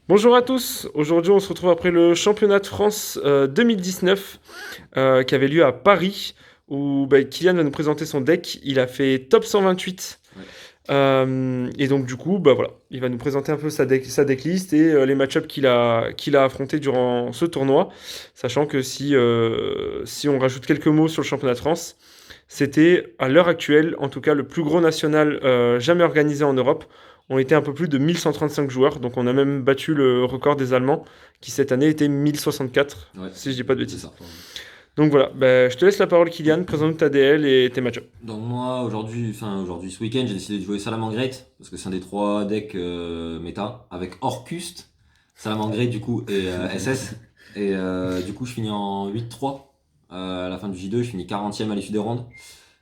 Bonjour à tous, aujourd'hui on se retrouve après le championnat de France 2019 qui avait lieu à Paris où Kylian va nous présenter son deck, il a fait top 128 Ouais. et donc du coup voilà, il va nous présenter un peu sa decklist et les match-ups qu'il a affrontés durant ce tournoi, sachant que si on rajoute quelques mots sur le championnat de France, c'était à l'heure actuelle en tout cas le plus gros national jamais organisé en Europe. On était un peu plus de 1135 joueurs, donc on a même battu le record des Allemands, qui cette année était 1064, Ouais, si je dis pas de c'est bêtises. ça. Donc voilà, je te laisse la parole Kylian, présente ta DL et tes match-ups. Donc moi aujourd'hui ce week-end j'ai décidé de jouer Salamangreat parce que c'est un des trois decks méta avec Orcust, Salamangreat du coup et SS et du coup je finis en 8-3 à la fin du J2, je finis 40e à l'issue des rondes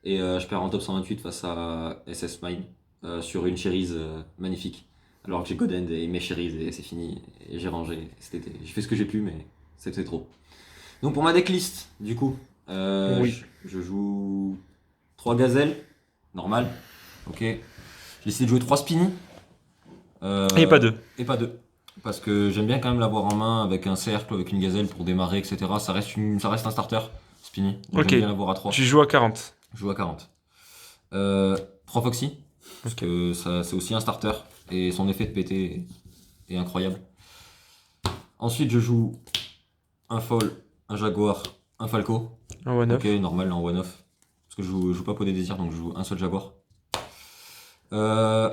et je perds en top 128 face à SS Mine sur une Cherise magnifique alors que j'ai Godend et mes Cherise et c'est fini et j'ai rangé j'ai fait ce que j'ai pu mais c'était trop. Donc pour ma decklist du coup Oui. je joue 3 gazelles, normal. Ok. J'ai décidé de jouer 3 spinny. Et pas euh, deux. et pas 2. Parce que j'aime bien quand même l'avoir en main avec un cercle, avec une gazelle pour démarrer, etc. Ça reste un starter, spinny. Donc Ok, j'aime bien l'avoir à 3. tu joues à 40. Je joue à 40. Euh, 3 Foxy. Parce Ok. que c'est aussi un starter. Et son effet de péter est incroyable. Ensuite, je joue un Foal, un Jaguar, un Falco. Un one Ok, off. normal en one-off. Parce que je joue pas pour des désirs, donc je joue un seul Jaguar.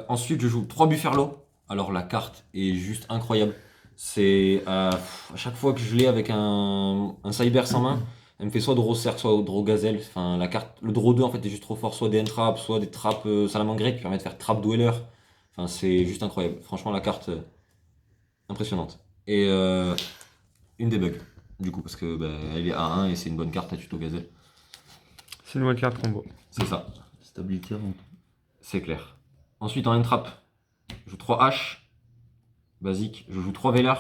Ensuite, je joue 3 Bufferlo. Alors, la carte est juste incroyable. C'est à chaque fois que je l'ai avec un Cyber sans main, elle me fait soit draw cerf, soit draw gazelle. Enfin, la carte, le draw 2 en fait est juste trop fort. Soit des entraps, soit des trappes salamangreat qui permettent de faire trap dweller. Enfin, c'est juste incroyable. Franchement, la carte impressionnante. Et une debug, du coup, parce que elle est A1 et c'est une bonne carte à tuto gazelle. C'est une wildcard combo. C'est ça. Stabilité avant tout. C'est clair. Ensuite, en entrap, je joue 3 H. Basique. Je joue 3 Veller.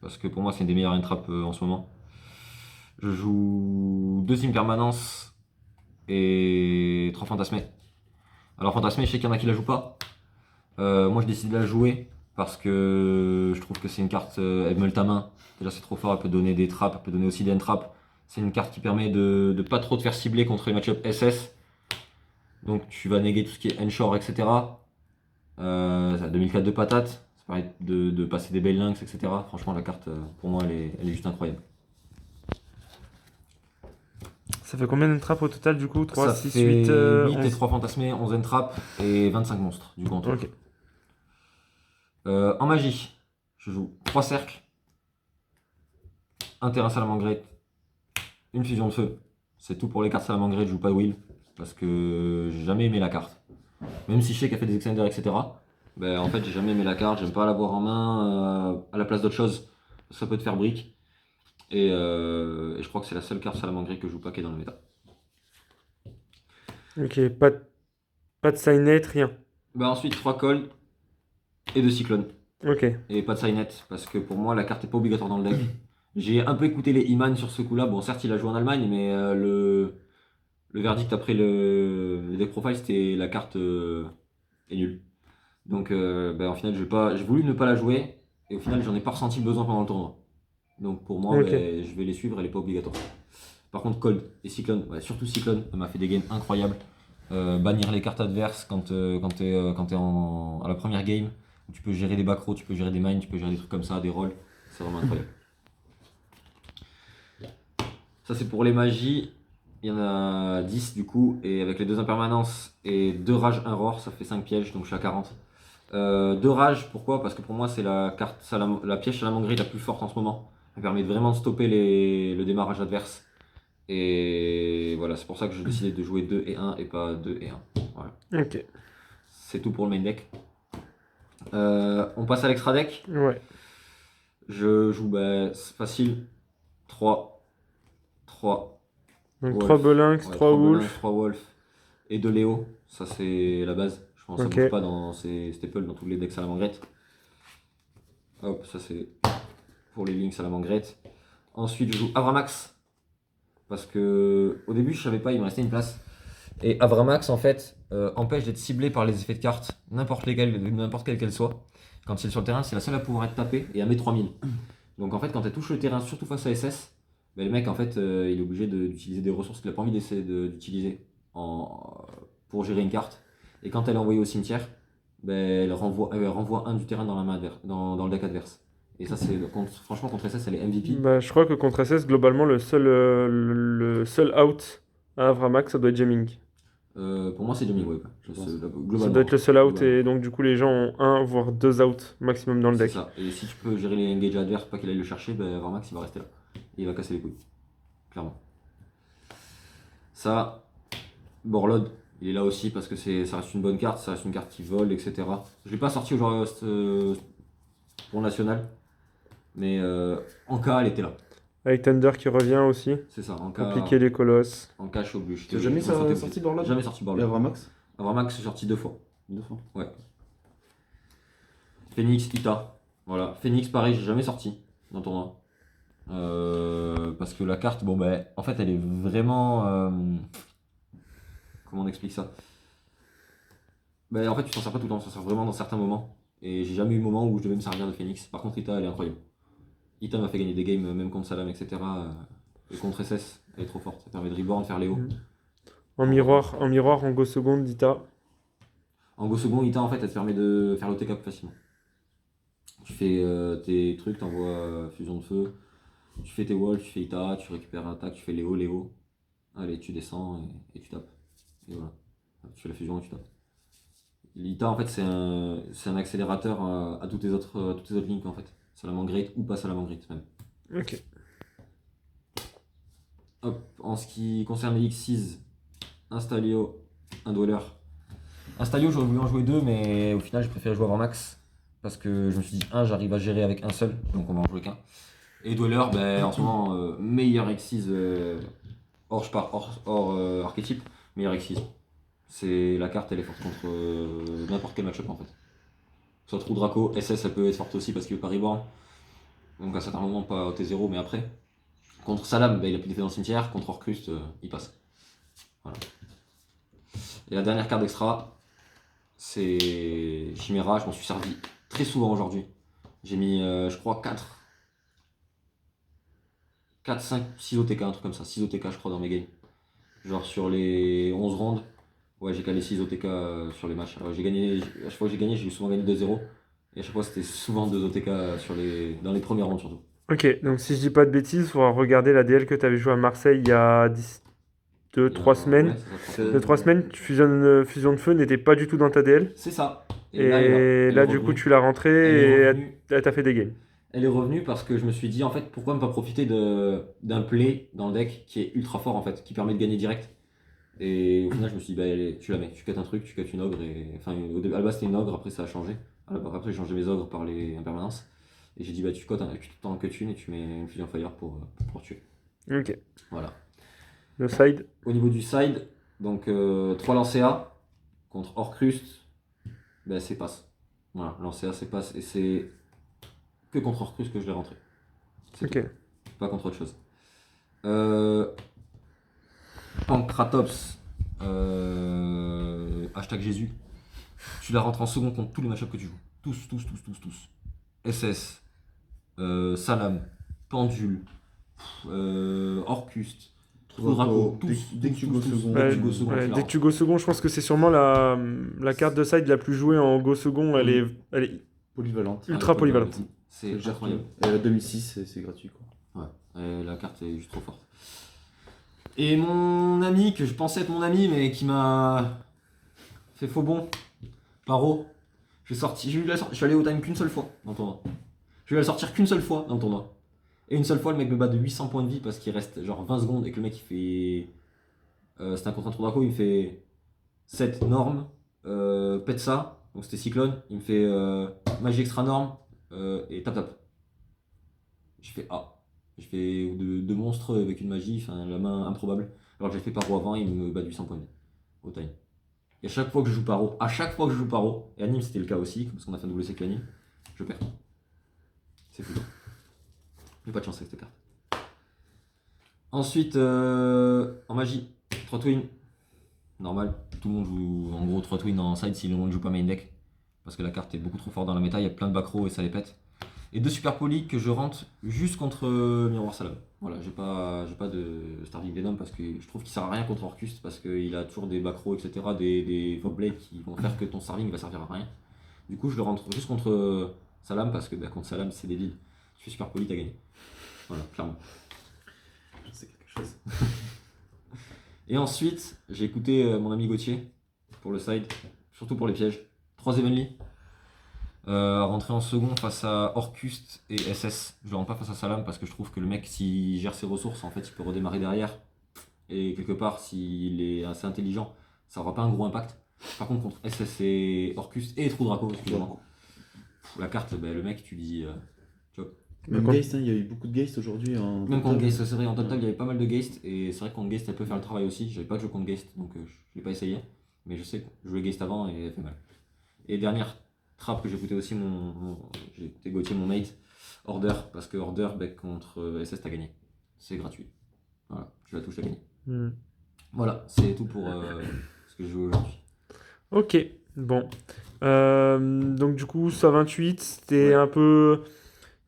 Parce que pour moi, c'est une des meilleures entraps en ce moment. Je joue 2 Impermanence et 3 Fantasmé. Alors, Fantasmé, je sais qu'il y en a qui la jouent pas. Moi, je décide de la jouer parce que je trouve que c'est une carte. Elle meule ta main. Déjà, c'est trop fort. Elle peut donner des trappes. Elle peut donner aussi des entraps. C'est une carte qui permet de pas trop te faire cibler contre les match-up SS. Donc, tu vas néguer tout ce qui est Ensure, etc. Ça a 2004 de patates. Ça permet de passer des belles lynx, etc. Franchement, la carte, pour moi, elle est juste incroyable. Ça fait combien de trappes au total du coup? 3, Ça 6, 8, fait 8 et 11. 3 fantasmés, 11 entraps et 25 monstres, du coup, en tout. Ok. En magie, je joue 3 cercles, un terrain salamangreat, une fusion de feu. C'est tout pour les cartes salamangreat, je joue pas Will. Parce que j'ai jamais aimé la carte. Même si je sais qu'elle fait des extenders, etc. En fait, j'ai jamais aimé la carte, j'aime pas l'avoir en main à la place d'autre chose. Ça peut te faire brique. Et je crois que c'est la seule carte salamangreat que je joue pas qui est dans le méta. Ok, pas de signet, rien. Ensuite, 3 cold et 2 cyclones. Ok. Et pas de signet, parce que pour moi, la carte est pas obligatoire dans le deck. J'ai un peu écouté les Iman sur ce coup-là. Bon, certes, il a joué en Allemagne, mais le verdict après le deck profile, c'était la carte est nulle. Donc, en final, j'ai voulu ne pas la jouer, et au final, j'en ai pas ressenti le besoin pendant le tournoi. Donc, pour moi, Ok. je vais les suivre, elle est pas obligatoire. Par contre, Cold et Cyclone, ouais, surtout Cyclone, elle m'a fait des games incroyables. Bannir les cartes adverses quand t'es à la première game. Tu peux gérer des backrows, tu peux gérer des mines, tu peux gérer des trucs comme ça, des rolls. C'est vraiment incroyable. Ça, c'est pour les magies. Il y en a 10 du coup. Et avec les 2 impermanences et 2 rages, 1 roar, ça fait 5 pièges. Donc je suis à 40. 2 rages, pourquoi? Parce que pour moi, c'est la carte la piège salamangreat la plus forte en ce moment. Elle permet vraiment de stopper le démarrage adverse. Et voilà, c'est pour ça que j'ai décidé de jouer 2 et 1 et pas 2 et 1. Voilà. Ok. C'est tout pour le main deck. On passe à l'extra deck. Ouais. Je joue c'est facile. 3, 3, Donc 3 Wolf. Belinx, Ouais, 3 3 Belin, Wolf. 3 Wolf. Et 2 Léo. Ça, c'est la base. Je pense que ça Ok. bouge pas dans ces staples, dans tous les decks salamangreat. Hop, ça c'est pour les lignes salamangreat. Ensuite, je joue Avramax. Parce que au début, je savais pas, il me restait une place. Et Avramax, en fait, empêche d'être ciblé par les effets de cartes, n'importe quelle qu'elle soit. Quand c'est sur le terrain, c'est la seule à pouvoir être tapée et à mettre 3000. Donc en fait, quand elle touche le terrain, surtout face à SS, ben, le mec en fait il est obligé d'utiliser des ressources qu'il n'a pas envie d'utiliser pour gérer une carte. Et quand elle est envoyée au cimetière, ben, elle renvoie un du terrain dans la main dans le deck adverse. Et ça, franchement, contre SS, elle est MVP. Bah, je crois que contre SS, globalement, le seul out à Avramax, ça doit être jamming. Pour moi, c'est Jamie Webb. Globalement. Ça doit être le seul out, Globalement. et donc du coup, les gens ont un, voire deux outs maximum dans le C'est deck. ça. Et si tu peux gérer les engages adverses, pas qu'il aille le chercher, ben, Varmax il va rester là. Et il va casser les couilles. Clairement. Ça, Borlod, il est là aussi parce que ça reste une bonne carte, ça reste une carte qui vole, etc. Je l'ai pas sorti aujourd'hui pour le national, mais en cas, elle était là. Avec Thunder qui revient aussi. C'est ça, en cas, Compliquer les colosses. en cas, je suis obligé. T'as jamais Je me sentais sorti obligé. Borlod? Jamais sorti Et Borlod. Avramax? Avramax, c'est sorti 2 fois. 2 fois. Ouais. Phoenix, Ita. Voilà. Phoenix, pareil, j'ai jamais sorti dans le tournoi. Parce que la carte, bon, ben, en fait, elle est vraiment. Comment on explique ça? Ben, en fait, tu t'en sers pas tout le temps, tu t'en sers vraiment dans certains moments. Et j'ai jamais eu de moment où je devais me servir de Phoenix. Par contre, Ita, elle est incroyable. Ita m'a fait gagner des games, même contre Salam, etc. Et contre SS, elle est trop forte. Ça permet de reborn, de faire Léo. En miroir, en go seconde, Dita. En go second, Ita, en fait, elle te permet de faire l'OTK plus facilement. Tu fais tes trucs, t'envoies fusion de feu. Tu fais tes walls, tu fais Ita, tu récupères un attaque, tu fais Léo. Allez, tu descends et tu tapes. Et voilà. Tu fais la fusion et tu tapes. L'Ita, en fait, c'est un accélérateur à toutes les autres links, en fait. Salamangreat ou pas Salamangreat, même. Ok. Hop, en ce qui concerne les X6, un Stalio, un Dweller. Un Stalio, j'aurais voulu en jouer 2, mais au final, j'ai préféré jouer avant max. Parce que je me suis dit, j'arrive à gérer avec un seul, donc on va en jouer qu'un. Et Dweller, ben, en ce moment, meilleur X6 hors archétype, meilleur X6. C'est la carte, elle est forte contre n'importe quel match-up en fait. Soit Trou Draco, SS, elle peut être forte aussi parce qu'il veut pas reborn. Donc à certains moments, pas au T0, mais après. Contre Salam, ben, il a plus d'effet dans le cimetière. Contre Orcust, il passe. Voilà. Et la dernière carte d'extra, c'est Chimera. Je m'en suis servi très souvent aujourd'hui. J'ai mis, je crois, 4, 5, 6 OTK, un truc comme ça. 6 OTK, je crois, dans mes games. Genre sur les 11 rounds, ouais, j'ai calé 6 OTK sur les matchs. Alors, à chaque fois que j'ai gagné, j'ai souvent gagné 2-0. Et à chaque fois, c'était souvent 2 OTK dans les premières rounds surtout. Ok, donc si je dis pas de bêtises, il faudra regarder la DL que tu avais joué à Marseille il y a 2-3 semaines. Ouais, c'est ça, 2-3 semaines, fusion de feu n'était pas du tout dans ta DL. c'est ça. Et elle là, est du coup, revenue. tu l'as rentré Elle est et revenue. elle t'a fait des games. Elle est revenue parce que je me suis dit, en fait, pourquoi ne pas profiter d'un play dans le deck qui est ultra fort, en fait, qui permet de gagner direct. Et au final, je me suis dit, bah, allez, tu la mets, tu cuttes un truc, tu cuttes une ogre. Enfin, à la base, c'était une ogre, après, ça a changé. Après, j'ai changé mes ogres par les impermanences. Et j'ai dit, bah, tu t'en cuttes une et tu mets une fusion fire pour tuer. Ok. Voilà. Le side. Au niveau du side, donc 3 lancers contre Orcrust, ben, c'est passe. Voilà, lancers, c'est passe. Et c'est que contre Orcrust que je l'ai rentré. C'est Ok. tout. Pas contre autre chose. Pancratops, hashtag Jésus. Tu la rentres en second contre tous les matchups que tu joues. Tous. SS, Salam, Pendule, Orcust, Trou Draco, tous. Dès que tu go second. Ouais, tu go second, ouais, tu la dès que tu go second, je pense que c'est sûrement la carte de side la plus jouée en go second. Elle est Polyvalente. ultra polyvalente. C'est Elle gère incroyable. tout. Et à 2006, c'est gratuit quoi. Ouais, la carte est juste trop forte. Et mon ami, que je pensais être mon ami, mais qui m'a fait faux bon, Paro, je suis allé au time qu'une seule fois dans le tournoi. Je vais la sortir qu'une seule fois dans le tournoi. Et une seule fois, le mec me bat de 800 points de vie parce qu'il reste genre 20 secondes et que le mec il fait. C'était un contre un Trou Draco, il me fait 7 normes, pète ça, donc c'était Cyclone, il me fait magie extra norme et tap. J'ai fait A. J'ai fait deux monstres avec une magie, enfin la main improbable. Alors que j'ai fait paro avant, il me bat de 800 points de vie au time. Et à chaque fois que je joue paro, et à Nîmes c'était le cas aussi, parce qu'on a fait un double C avec la Nîmes, je perds. C'est fou. J'ai pas de chance avec cette carte. Ensuite, en magie, 3 twins. Normal, tout le monde joue en gros 3 twins en side si le monde ne joue pas main deck. parce que la carte est beaucoup trop forte dans la méta, il y a plein de backrow et ça les pète. Et 2 super polis que je rentre juste contre Miroir Salam. Voilà, j'ai pas de Starving Venom parce que je trouve qu'il sert à rien contre Orcust parce qu'il a toujours des backrow, etc., des Vogblade qui vont faire que ton Starving va servir à rien. Du coup, je le rentre juste contre Salam parce que contre Salam, c'est débile. Tu fais super poli, t'as gagné. Voilà, clairement. C'est quelque chose. Et ensuite, j'ai écouté mon ami Gauthier pour le side, surtout pour les pièges. 3 Evenly. À rentrer en second face à Orcust et SS. Je le rentre pas face à Salam parce que je trouve que le mec, s'il gère ses ressources, en fait, il peut redémarrer derrière. Et quelque part, s'il est assez intelligent, ça aura pas un gros impact. Par contre, contre SS et Orcust et Trou Draco, excusez-moi. La carte, le mec, tu dis. Tu vois. Même D'accord. Geist, hein, il y a eu beaucoup de Geist aujourd'hui. Même contre Geist, c'est vrai, en top tag, il y avait pas mal de Geist. Et c'est vrai que contre Geist, elle peut faire le travail aussi. J'avais pas de jeu contre Geist, donc je l'ai pas essayé. Mais je sais que je jouais Geist avant et elle fait mal. Et dernière trap que j'ai écouté aussi, j'ai écouté Gauthier, mon mate, Order, parce que Order, contre SS, t'as gagné. C'est gratuit. Voilà, tu la touches, t'as gagné. Hmm. Voilà, c'est tout pour ce que je joue aujourd'hui. Ok, bon. Donc du coup, ça 28, c'était Ouais. un peu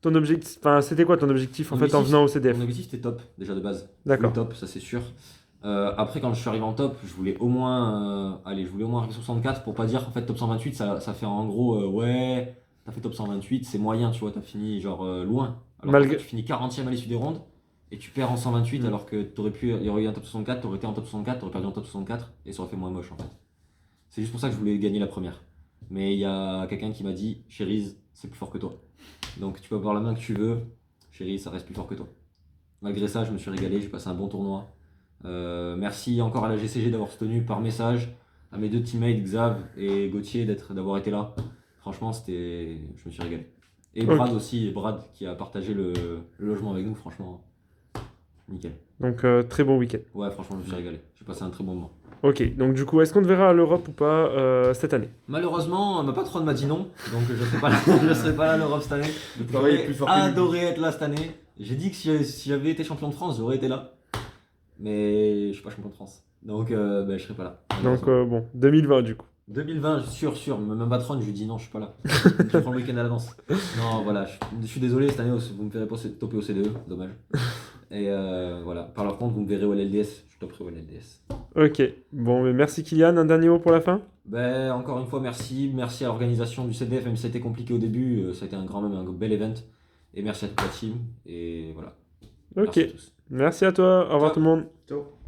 ton objectif. Enfin, c'était quoi ton objectif en fait en venant au CDF? Mon objectif c'était top, déjà de base. D'accord. Top, ça c'est sûr. Après, quand je suis arrivé en top, je voulais au moins arriver 64 pour pas dire en fait top 128, ça fait en gros ouais, t'as fait top 128, c'est moyen, tu vois, t'as fini genre loin. Alors Malgré- qu'en fait, tu finis 40e à l'issue des rondes et tu perds en 128 alors que il y aurait eu un top 64, t'aurais été en top 64, t'aurais perdu en top 64 et ça aurait fait moins moche en fait. C'est juste pour ça que je voulais gagner la première. Mais il y a quelqu'un qui m'a dit, Chérise, c'est plus fort que toi. Donc tu peux avoir la main que tu veux, Chérise, ça reste plus fort que toi. Malgré ça, je me suis régalé, j'ai passé un bon tournoi. Merci encore à la GCG d'avoir soutenu par message, à mes 2 teammates Xav et Gauthier d'avoir été là. Franchement, je me suis régalé. Et Ok. Brad aussi, Brad qui a partagé le logement avec nous, franchement, nickel. Donc très bon week-end. Ouais, franchement, je me suis régalé. J'ai passé un très bon moment. Ok, donc du coup, est-ce qu'on te verra à l'Europe ou pas cette année? Malheureusement, ma patronne m'a dit non, donc je serai pas là, je serai pas là à l'Europe cette année. Le travail est plus fort que lui. Adoré être là cette année. J'ai dit que si j'avais été champion de France, j'aurais été là. Mais je suis pas champion de France. Donc je serai pas là. Donc bon, 2020 du coup. 2020, sûr. Ma patronne, je lui dis non, je suis pas là. Je prends le week-end à l'avance. Non, voilà, je suis désolé, cette année, vous me verrez pas toper au CDE, dommage. Et voilà, par contre, vous me verrez au LLDS, je toperai au LLDS. Ok, bon, mais merci Kylian, un dernier mot pour la fin? Encore une fois, merci à l'organisation du CDF, même si ça a été compliqué au début, ça a été un bel event. Et merci à toute la team, et voilà. Ok, Merci à tous. merci à toi, au revoir Ciao. tout le monde. Ciao.